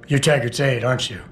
You're Taggart's aide, aren't you?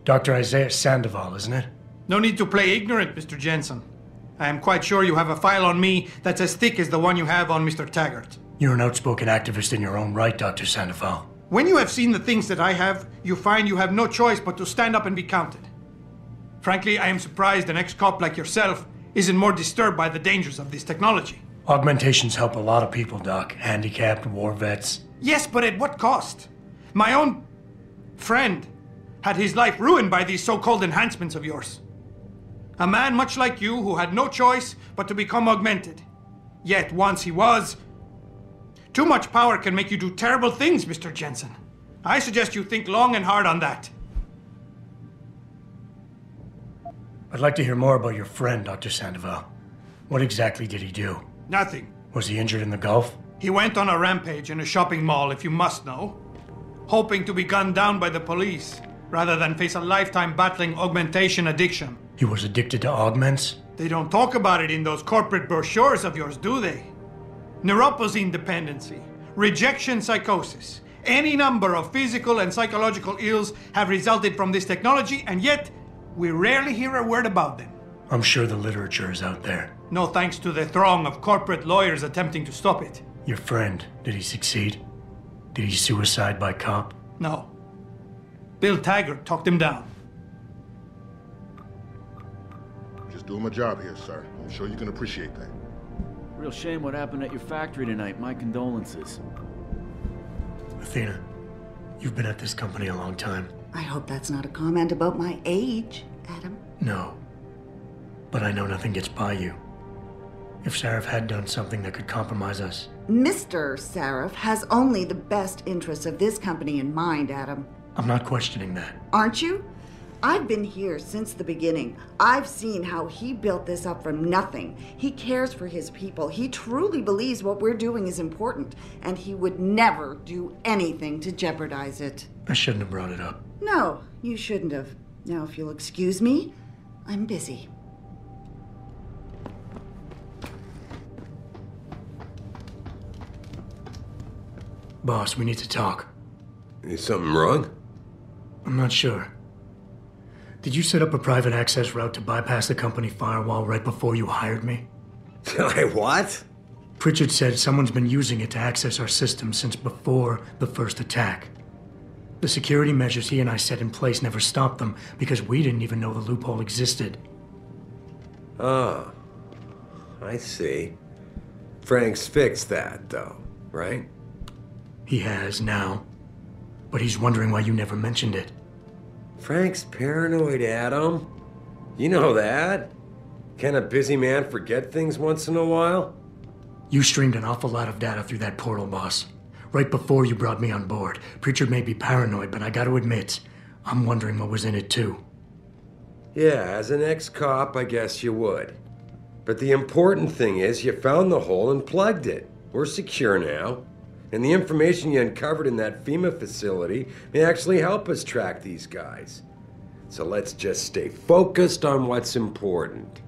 Dr. Isaiah Sandoval, isn't it? No need to play ignorant, Mr. Jensen. I am quite sure you have a file on me that's as thick as the one you have on Mr. Taggart. You're an outspoken activist in your own right, Dr. Sandoval. When you have seen the things that I have, you find you have no choice but to stand up and be counted. Frankly, I am surprised an ex-cop like yourself isn't more disturbed by the dangers of this technology. Augmentations help a lot of people, Doc. Handicapped, war vets. Yes, but at what cost? My own friend had his life ruined by these so-called enhancements of yours. A man much like you who had no choice but to become augmented. Yet once he was... Too much power can make you do terrible things, Mr. Jensen. I suggest you think long and hard on that. I'd like to hear more about your friend, Dr. Sandoval. What exactly did he do? Nothing. Was he injured in the Gulf? He went on a rampage in a shopping mall, if you must know. Hoping to be gunned down by the police, rather than face a lifetime battling augmentation addiction. He was addicted to augments? They don't talk about it in those corporate brochures of yours, do they? Neuroposine dependency, rejection psychosis, any number of physical and psychological ills have resulted from this technology, and yet we rarely hear a word about them. I'm sure the literature is out there. No thanks to the throng of corporate lawyers attempting to stop it. Your friend, did he succeed? Did he suicide by cop? No. Bill Taggart talked him down. Just doing my job here, sir. I'm sure you can appreciate that. Real shame what happened at your factory tonight. My condolences. Athena, you've been at this company a long time. I hope that's not a comment about my age, Adam. No. But I know nothing gets by you. If Sarif had done something that could compromise us... Mr. Sarif has only the best interests of this company in mind, Adam. I'm not questioning that. Aren't you? I've been here since the beginning. I've seen how he built this up from nothing. He cares for his people. He truly believes what we're doing is important, and he would never do anything to jeopardize it. I shouldn't have brought it up. No, you shouldn't have. Now, if you'll excuse me, I'm busy. Boss, we need to talk. Is something wrong? I'm not sure. Did you set up a private access route to bypass the company firewall right before you hired me? What? Pritchard said someone's been using it to access our system since before the first attack. The security measures he and I set in place never stopped them because we didn't even know the loophole existed. Oh, I see. Frank's fixed that, though, right? He has now, but he's wondering why you never mentioned it. Frank's paranoid, Adam. You know that. Can a busy man forget things once in a while? You streamed an awful lot of data through that portal, boss. Right before you brought me on board. Pritchard may be paranoid, but I gotta admit, I'm wondering what was in it too. Yeah, as an ex-cop, I guess you would. But the important thing is you found the hole and plugged it. We're secure now. And the information you uncovered in that FEMA facility may actually help us track these guys. So let's just stay focused on what's important.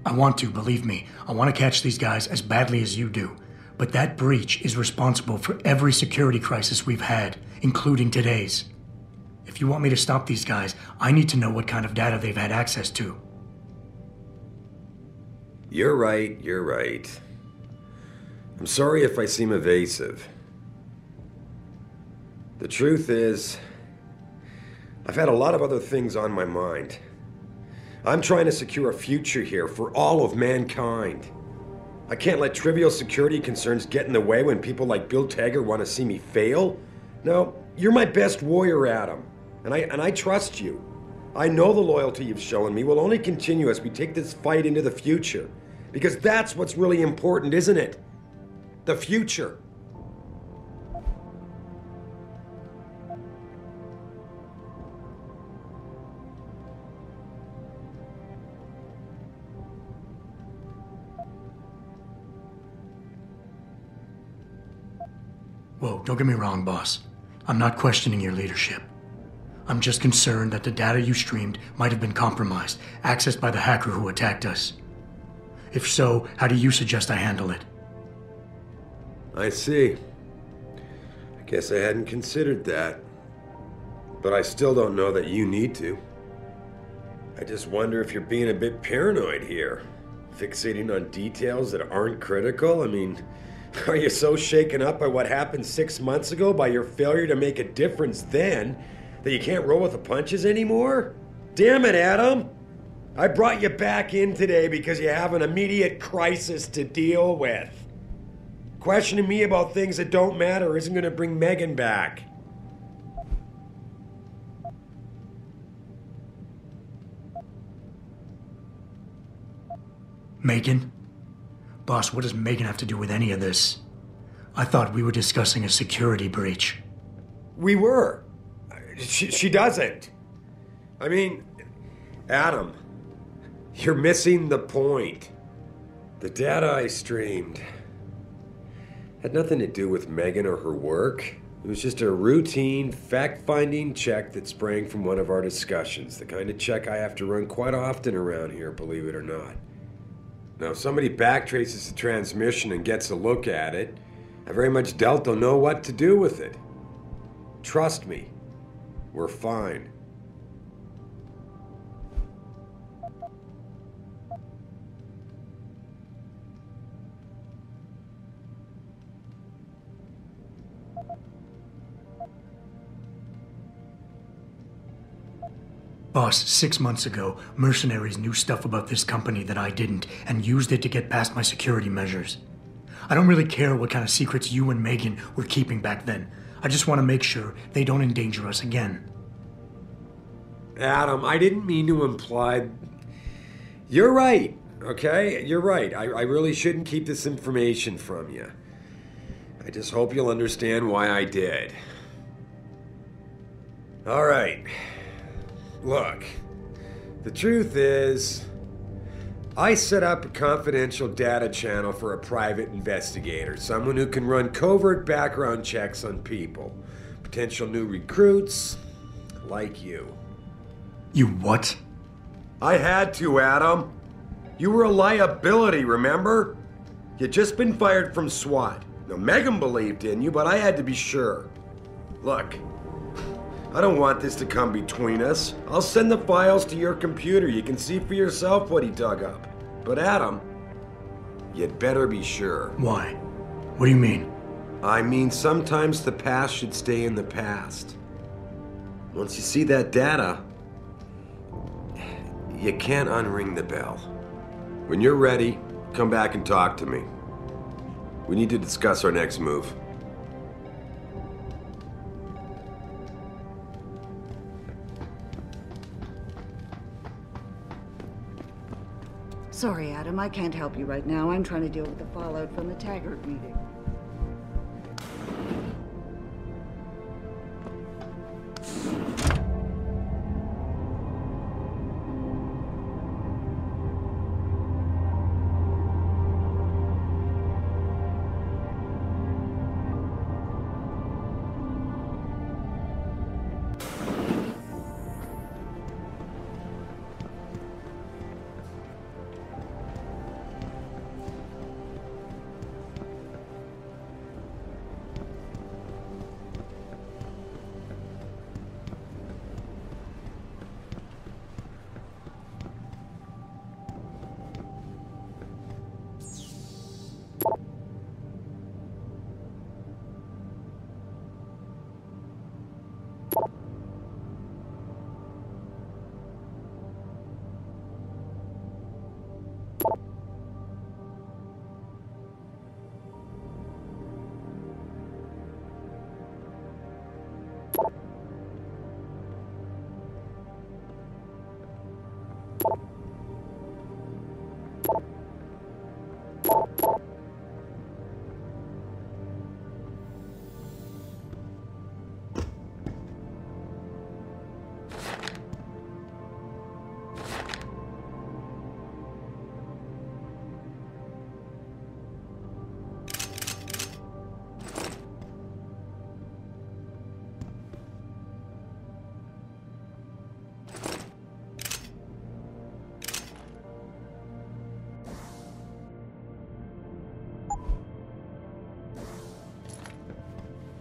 I want to, believe me. I want to catch these guys as badly as you do. But that breach is responsible for every security crisis we've had, including today's. If you want me to stop these guys, I need to know what kind of data they've had access to. You're right, you're right. I'm sorry if I seem evasive. The truth is, I've had a lot of other things on my mind. I'm trying to secure a future here for all of mankind. I can't let trivial security concerns get in the way when people like Bill Taggart want to see me fail. No, you're my best warrior, Adam, and I trust you. I know the loyalty you've shown me will only continue as we take this fight into the future, because that's what's really important, isn't it? The future. Whoa, don't get me wrong, boss. I'm not questioning your leadership. I'm just concerned that the data you streamed might have been compromised, accessed by the hacker who attacked us. If so, how do you suggest I handle it? I see. I guess I hadn't considered that. But I still don't know that you need to. I just wonder if you're being a bit paranoid here. Fixating on details that aren't critical? I mean, are you so shaken up by what happened 6 months ago, by your failure to make a difference then, that you can't roll with the punches anymore? Damn it, Adam! I brought you back in today because you have an immediate crisis to deal with. Questioning me about things that don't matter isn't going to bring Megan back. Megan? Boss, what does Megan have to do with any of this? I thought we were discussing a security breach. We were. She doesn't. I mean, Adam, you're missing the point. The data I streamed had nothing to do with Megan or her work. It was just a routine, fact-finding check that sprang from one of our discussions. The kind of check I have to run quite often around here, believe it or not. Now, if somebody backtraces the transmission and gets a look at it, I very much doubt they'll know what to do with it. Trust me, we're fine. Boss, 6 months ago, mercenaries knew stuff about this company that I didn't and used it to get past my security measures. I don't really care what kind of secrets you and Megan were keeping back then. I just want to make sure they don't endanger us again. Adam, I didn't mean to imply... You're right, okay? You're right. I really shouldn't keep this information from you. I just hope you'll understand why I did. All right. Look, the truth is, I set up a confidential data channel for a private investigator, someone who can run covert background checks on people, potential new recruits, like you. You what? I had to, Adam. You were a liability, remember? You'd just been fired from SWAT. Now, Megan believed in you, but I had to be sure. Look, I don't want this to come between us. I'll send the files to your computer. You can see for yourself what he dug up. But Adam, you'd better be sure. Why? What do you mean? I mean, sometimes the past should stay in the past. Once you see that data, you can't unring the bell. When you're ready, come back and talk to me. We need to discuss our next move. Sorry, Adam, I can't help you right now. I'm trying to deal with the fallout from the Taggart meeting.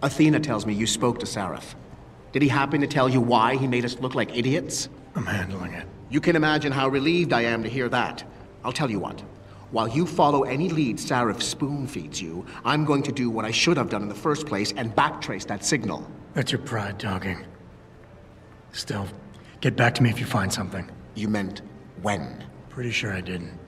Athena tells me you spoke to Sarif. Did he happen to tell you why he made us look like idiots? I'm handling it. You can imagine how relieved I am to hear that. I'll tell you what. While you follow any lead Sarif spoon-feeds you, I'm going to do what I should have done in the first place and backtrace that signal. That's your pride talking. Still, get back to me if you find something. You meant when? Pretty sure I didn't.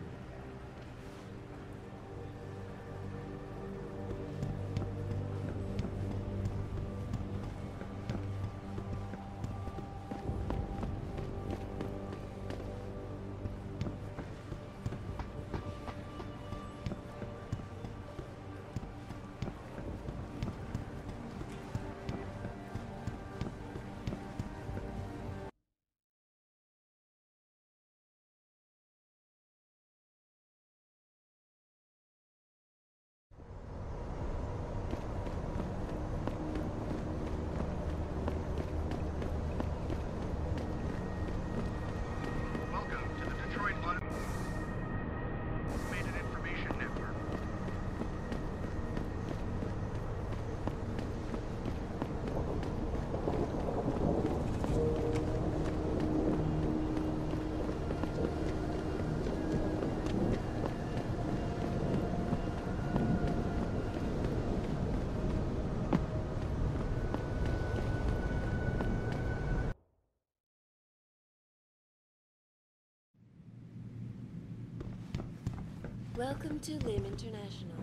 Welcome to Lim International.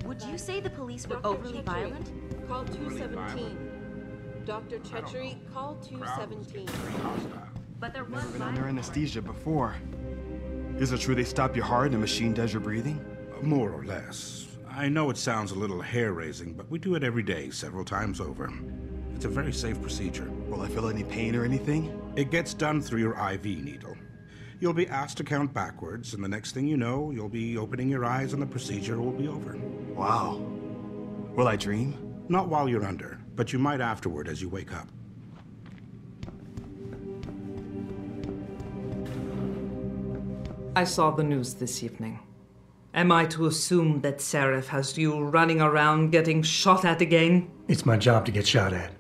Would you say the police were overly violent? Call 217. Dr. Treachery, call 217. But there was Been violence. under anesthesia before. Is it true they stop your heart and the machine does your breathing? More or less. I know it sounds a little hair-raising, but we do it every day, several times over. It's a very safe procedure. Will I feel any pain or anything? It gets done through your IV needle. You'll be asked to count backwards, and the next thing you know, you'll be opening your eyes and the procedure will be over. Wow. Will I dream? Not while you're under, but you might afterward as you wake up. I saw the news this evening. Am I to assume that Sarif has you running around getting shot at again? It's my job to get shot at.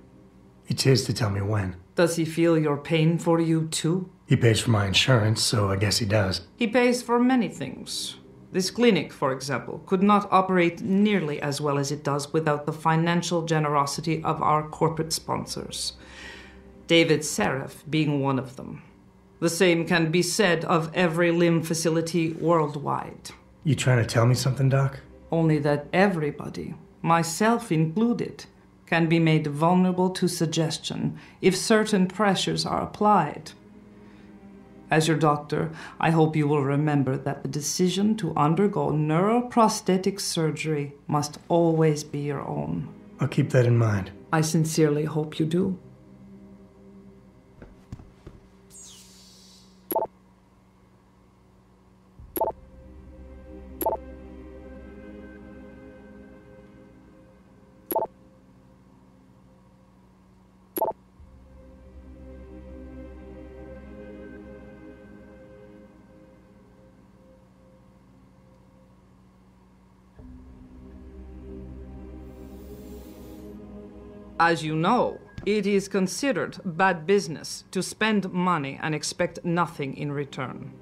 It's his to tell me when. Does he feel your pain for you too? He pays for my insurance, so I guess he does. He pays for many things. This clinic, for example, could not operate nearly as well as it does without the financial generosity of our corporate sponsors. David Sarif being one of them. The same can be said of every limb facility worldwide. You trying to tell me something, Doc? Only that everybody, myself included, can be made vulnerable to suggestion if certain pressures are applied. As your doctor, I hope you will remember that the decision to undergo neuroprosthetic surgery must always be your own. I'll keep that in mind. I sincerely hope you do. As you know, it is considered bad business to spend money and expect nothing in return.